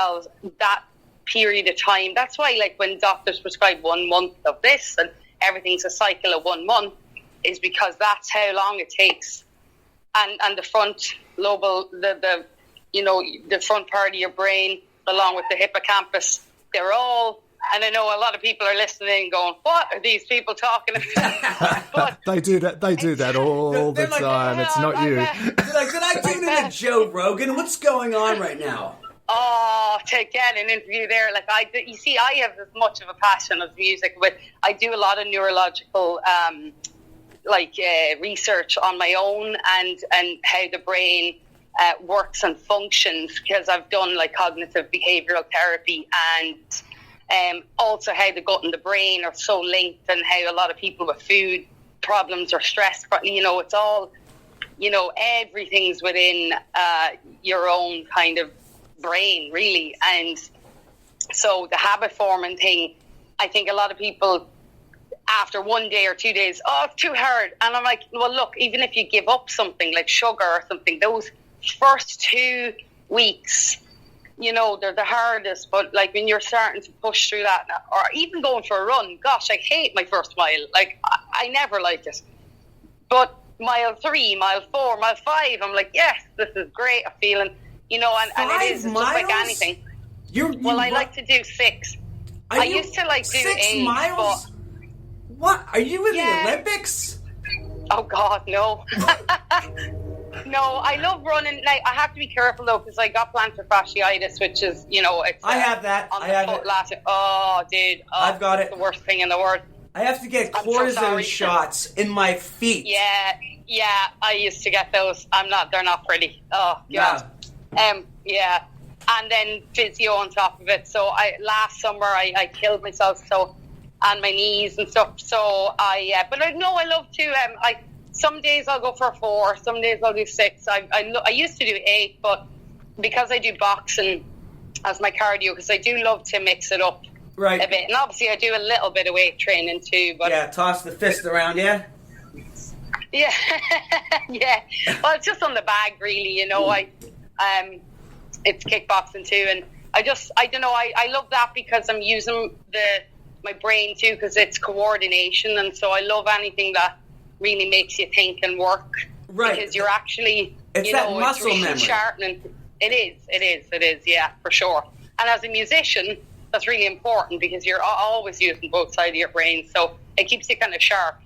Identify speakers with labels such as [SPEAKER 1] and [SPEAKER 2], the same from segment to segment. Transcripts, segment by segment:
[SPEAKER 1] themselves that period of time. That's why, like, when doctors prescribe 1 month of this and everything's a cycle of 1 month, is because that's how long it takes. And the front lobe, the front part of your brain, along with the hippocampus, they're all. And I know a lot of people are listening, going, "What are these people talking about?" But
[SPEAKER 2] they do that. They do that all the time. It's not you.
[SPEAKER 3] They're like, did I tune into Joe Rogan? What's going on right now?
[SPEAKER 1] Oh, to get an interview there, like you see, I have as much of a passion of music, but I do a lot of neurological, research on my own and how the brain works and functions, because I've done like cognitive behavioural therapy and also how the gut and the brain are so linked, and how a lot of people with food problems or stress, it's all, everything's within your own kind of brain, really. And so the habit forming thing, I think a lot of people after 1 day or 2 days, oh, it's too hard. And I'm like, well, look, even if you give up something like sugar or something, those first 2 weeks, they're the hardest. But like when you're starting to push through that, or even going for a run, gosh, I hate my first mile. Like I never liked it. But mile 3, mile 4, mile 5, I'm like, yes, this is great. I'm feeling, and it is, it's just like anything. I like to do 6. I used to like do
[SPEAKER 3] 6
[SPEAKER 1] 8
[SPEAKER 3] miles. What? Are you in the Olympics?
[SPEAKER 1] Oh God, no. No, I love running. Like, I have to be careful though, because I got plantar fasciitis, which is, it's.
[SPEAKER 3] I have that.
[SPEAKER 1] On the foot last. Oh, dude. Oh,
[SPEAKER 3] I've got it.
[SPEAKER 1] It's the worst thing in the world.
[SPEAKER 3] I have to get cortisone shots in my feet.
[SPEAKER 1] Yeah. I used to get those. They're not pretty. Oh God. Yeah. And then physio on top of it. So last summer I killed myself. And my knees and stuff. So but I know I love to. Some days I'll go for 4. Some days I'll do 6. I used to do 8, but because I do boxing as my cardio, because I do love to mix it up a bit. And obviously I do a little bit of weight training too. But
[SPEAKER 3] toss the fist around, yeah.
[SPEAKER 1] Yeah, yeah. Well, it's just on the bag, really. It's kickboxing too, and I don't know. I love that because I'm using my brain too, because it's coordination, and so I love anything that really makes you think and work.
[SPEAKER 3] Right.
[SPEAKER 1] Because you're actually,
[SPEAKER 3] it's that muscle
[SPEAKER 1] it's really
[SPEAKER 3] memory.
[SPEAKER 1] Sharpening. It is. Yeah, for sure. And as a musician, that's really important because you're always using both sides of your brain, so it keeps you kind of sharp.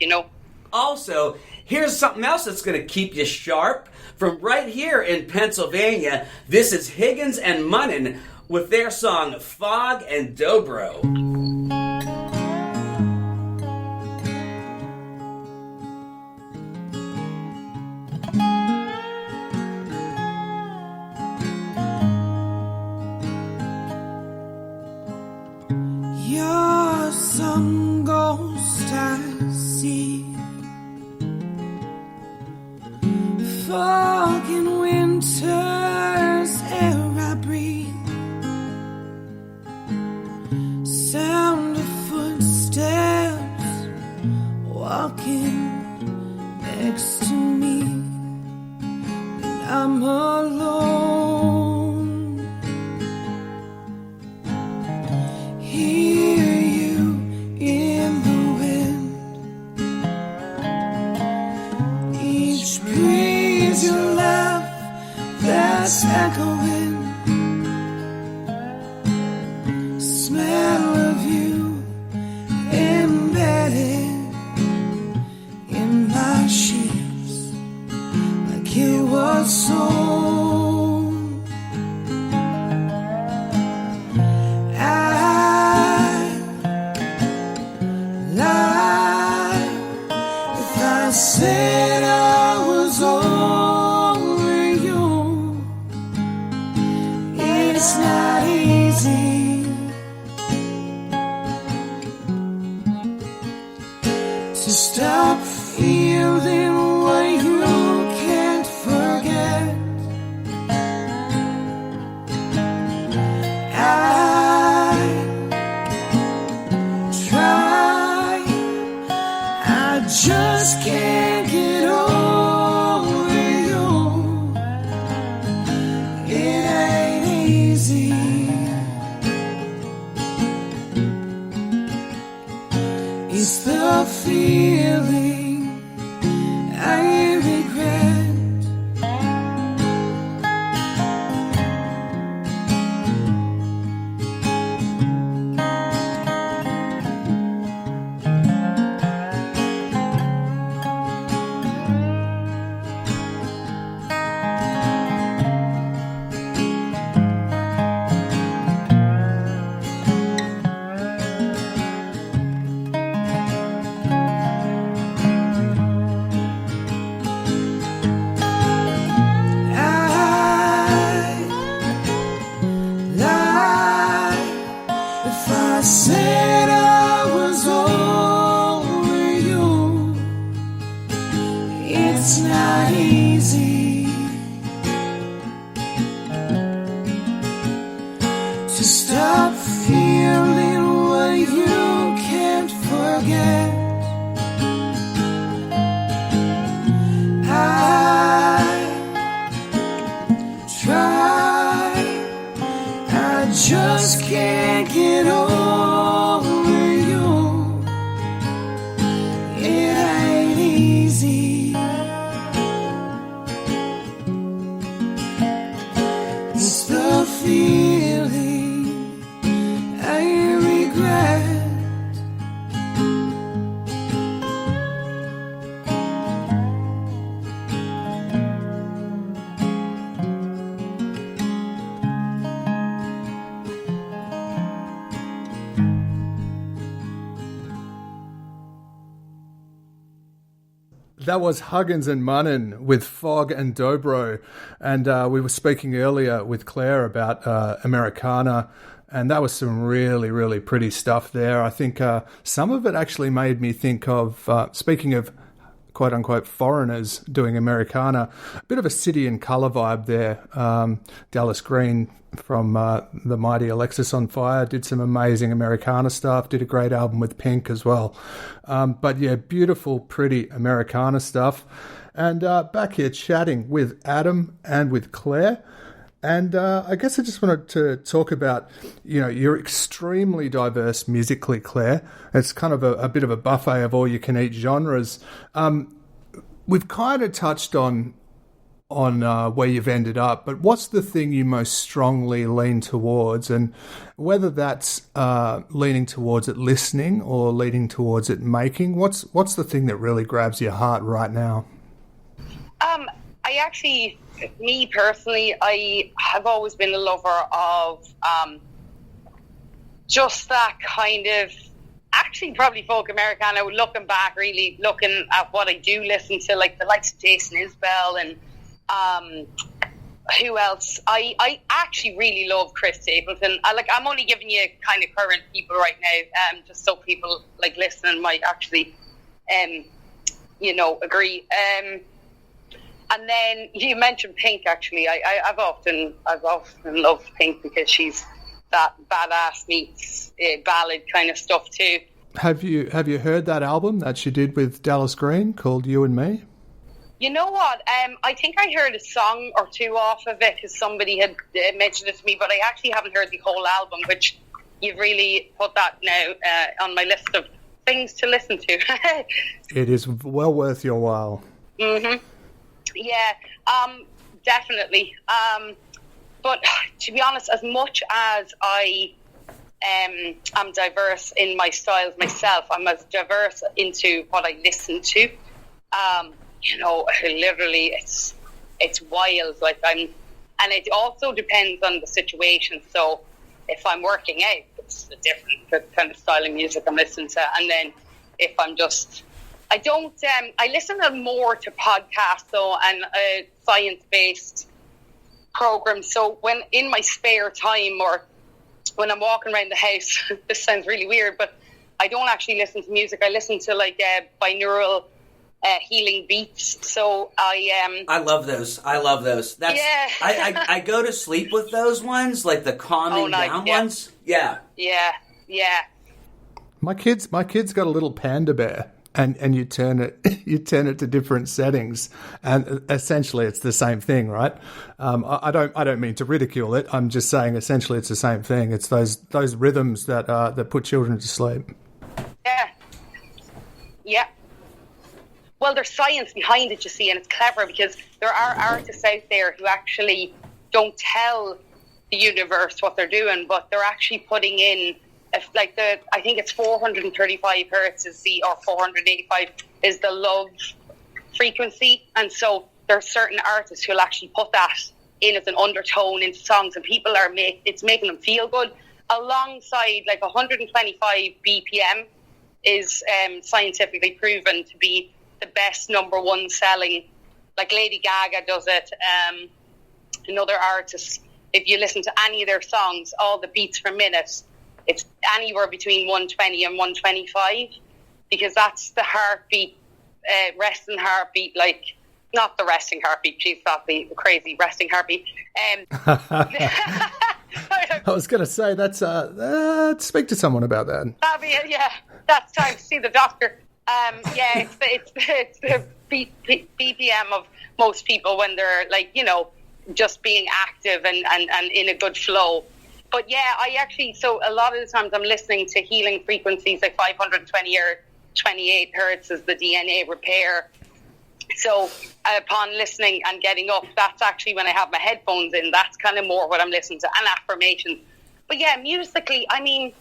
[SPEAKER 3] Also, here's something else that's going to keep you sharp. From right here in Pennsylvania, this is Huginn and Muninn with their song Fog and Dobro.
[SPEAKER 4] Your sun ghost I see, fog in winter's air I breathe, sound of footsteps walking next to me, and I'm alone. Hear you in the wind, each breeze you laugh that's echoing, smell of you embedded in my sheets like it was so. I said I was over you. It's not easy to stop feeling what you can't forget. I just can't get over you. It ain't easy. feeling I regret. I said I was over you. It's not easy to stop feeling what you can't forget. I try, I just can't get over you. It ain't easy. It's the feeling I regret.
[SPEAKER 2] That was Huginn and Muninn with Fog and Dobro. And we were speaking earlier with Clare about Americana, and that was some really, really pretty stuff there. I think some of it actually made me think of, speaking of quote-unquote foreigners doing Americana, a bit of a City and Colour vibe there. Dallas Green from the mighty Alexis on Fire did some amazing Americana stuff, did a great album with Pink as well. But yeah, beautiful, pretty Americana stuff. And back here chatting with Adam and with Clare. And I guess I just wanted to talk about, you know, you're extremely diverse musically, Clare. It's kind of a bit of a buffet of all-you-can-eat genres. We've kind of touched on where you've ended up, but what's the thing you most strongly lean towards, and whether that's leaning towards it listening or leaning towards it making? What's the thing that really grabs your heart right now?
[SPEAKER 1] I actually, me personally, I have always been a lover of just that kind of, actually probably folk Americana. Looking back, really looking at what I do listen to, like the likes of Jason Isbell and who else? I actually really love Chris Stapleton. I'm only giving you kind of current people right now, just so people like listening might actually, agree. And then you mentioned Pink. Actually, I've often loved Pink because she's that badass meets ballad kind of stuff too. Have
[SPEAKER 2] you heard that album that she did with Dallas Green called You and Me?
[SPEAKER 1] You know what? I think I heard a song or two off of it because somebody had mentioned it to me, but I actually haven't heard the whole album, which you've really put that now on my list of things to listen to.
[SPEAKER 2] It is well worth your while.
[SPEAKER 1] Mm-hmm. Yeah, definitely. But to be honest, as much as I am diverse in my styles myself, I'm as diverse into what I listen to. Literally, it's wild. And it also depends on the situation. So if I'm working out, it's a different kind of style of music I'm listening to. And then if I'm just, I listen more to podcasts though, and science-based programs. So when in my spare time or when I'm walking around the house, this sounds really weird, but I don't actually listen to music. I listen to binaural healing beats. So
[SPEAKER 3] I love those. That's, yeah. I go to sleep with those ones, like the calming down ones. Yeah.
[SPEAKER 2] My kid's got a little panda bear. And you turn it to different settings, and essentially it's the same thing, right? I don't mean to ridicule it. I'm just saying essentially it's the same thing. It's those rhythms that put children to sleep.
[SPEAKER 1] Yeah. Well, there's science behind it, you see, and it's clever because there are artists out there who actually don't tell the universe what they're doing, but they're actually putting in, I think it's 435 hertz or 485 is the love frequency, and so there are certain artists who'll actually put that in as an undertone into songs, and people it's making them feel good. Alongside, 125 BPM is scientifically proven to be the best number one selling. Like Lady Gaga does it, and other artists. If you listen to any of their songs, all the beats per minute, it's anywhere between 120 and 125, because that's the heartbeat, resting heartbeat, not the resting heartbeat, geez, that'd be crazy, resting heartbeat.
[SPEAKER 2] I was going to say, that's speak to someone about that.
[SPEAKER 1] That'd be, yeah, that's time to see the doctor. It's the BPM of most people when they're just being active and in a good flow. But yeah, so a lot of the times I'm listening to healing frequencies, like 520 or 28 hertz is the DNA repair. So upon listening and getting up, that's actually when I have my headphones in. That's kind of more what I'm listening to, and affirmations. But yeah, musically, I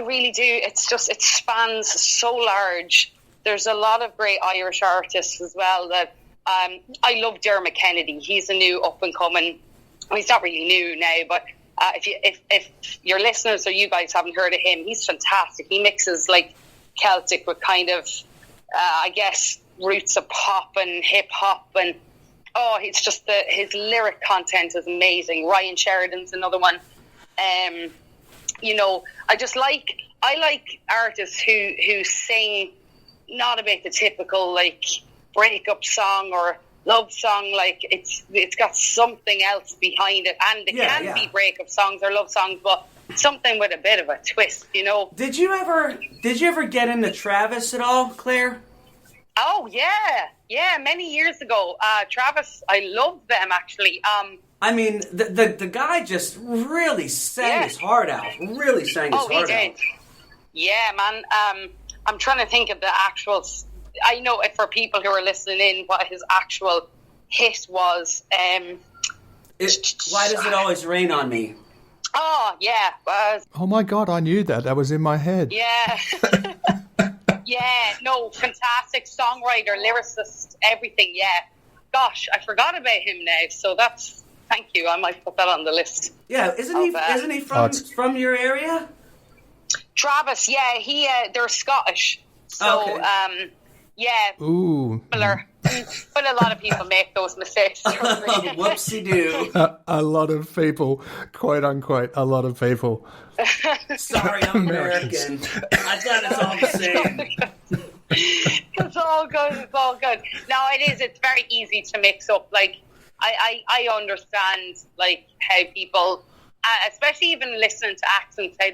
[SPEAKER 1] really do. It spans so large. There's a lot of great Irish artists as well that I love. Dermot Kennedy. He's a new up and coming. Well, he's not really new now, but if your listeners or you guys haven't heard of him, he's fantastic. He mixes Celtic with kind of, I guess, roots of pop and hip hop, and it's just his lyric content is amazing. Ryan Sheridan's another one. I like artists who sing not about the typical breakup song or love song. It's got something else behind it, and it can be breakup songs or love songs, but something with a bit of a twist.
[SPEAKER 3] Did you ever get into Travis at all, Claire?
[SPEAKER 1] Oh yeah, many years ago. Travis, I love them actually.
[SPEAKER 3] The guy just really sang his heart out. Really sang his heart out.
[SPEAKER 1] Yeah, man. I'm trying to think of the actual. I know for people who are listening in what his actual hit was. Why
[SPEAKER 3] Does It Always Rain on Me?
[SPEAKER 1] Oh yeah.
[SPEAKER 2] Oh my God, I knew that. That was in my head.
[SPEAKER 1] Yeah. Yeah, no, fantastic songwriter, lyricist, everything, yeah. Gosh, I forgot about him now, so thank you, I might put that on the list.
[SPEAKER 3] Yeah, isn't he from your area?
[SPEAKER 1] Travis, yeah, they're Scottish, so,
[SPEAKER 3] okay.
[SPEAKER 1] Yeah,
[SPEAKER 2] ooh,
[SPEAKER 1] similar, but a lot of people make those mistakes.
[SPEAKER 3] Whoopsie-doo.
[SPEAKER 2] A lot of people, quote unquote, a lot of people.
[SPEAKER 3] Sorry, I'm American. I thought it's all the same.
[SPEAKER 1] It's all good. No, it is. It's very easy to mix up. I understand how people, especially even listening to accents, I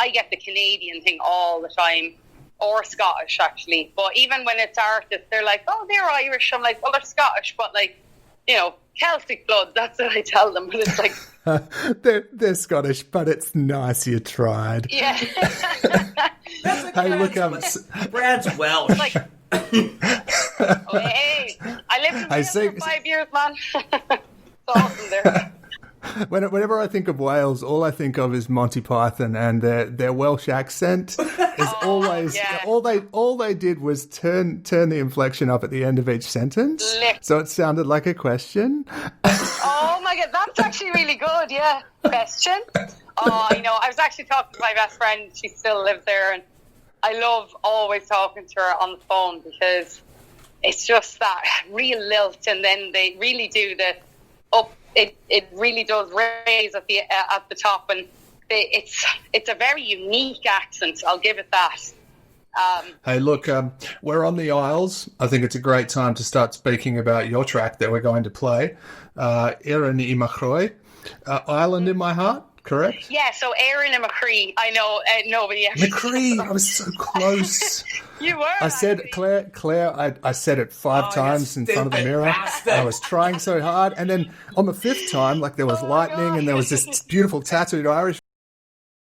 [SPEAKER 1] get the Canadian thing all the time, or Scottish actually. But even when it's artists, they're like, oh, they're Irish. I'm like, well, they're Scottish, but Celtic blood. That's what I tell them. But it's like
[SPEAKER 2] they're Scottish, but it's nice you tried.
[SPEAKER 1] Yeah.
[SPEAKER 2] Hey, look,
[SPEAKER 3] Brad's Welsh.
[SPEAKER 1] Hey, I lived in Wales for 5 years, man. It's awesome there.
[SPEAKER 2] Whenever I think of Wales, all I think of is Monty Python, and their Welsh accent is always all they did was turn the inflection up at the end of each sentence, so it sounded like a question.
[SPEAKER 1] Oh my God, that's actually really good. Yeah, question. I was actually talking to my best friend. She still lives there, and I love always talking to her on the phone because it's just that real lilt, and then they really do the up. It really does raise at the top, and it's a very unique accent. I'll give it that.
[SPEAKER 2] Hey, look, we're on the Isles. I think it's a great time to start speaking about your track that we're going to play, Éireann i Chroí, Island in My Heart. Correct?
[SPEAKER 1] Yeah, so Éireann and Chroí. I know nobody actually.
[SPEAKER 2] Chroí, I was so close.
[SPEAKER 1] You were.
[SPEAKER 2] I said Claire. I said it 5 times in front of the mirror. I was trying so hard, and then on the 5th time, there was lightning, and there was this beautiful tattooed Irish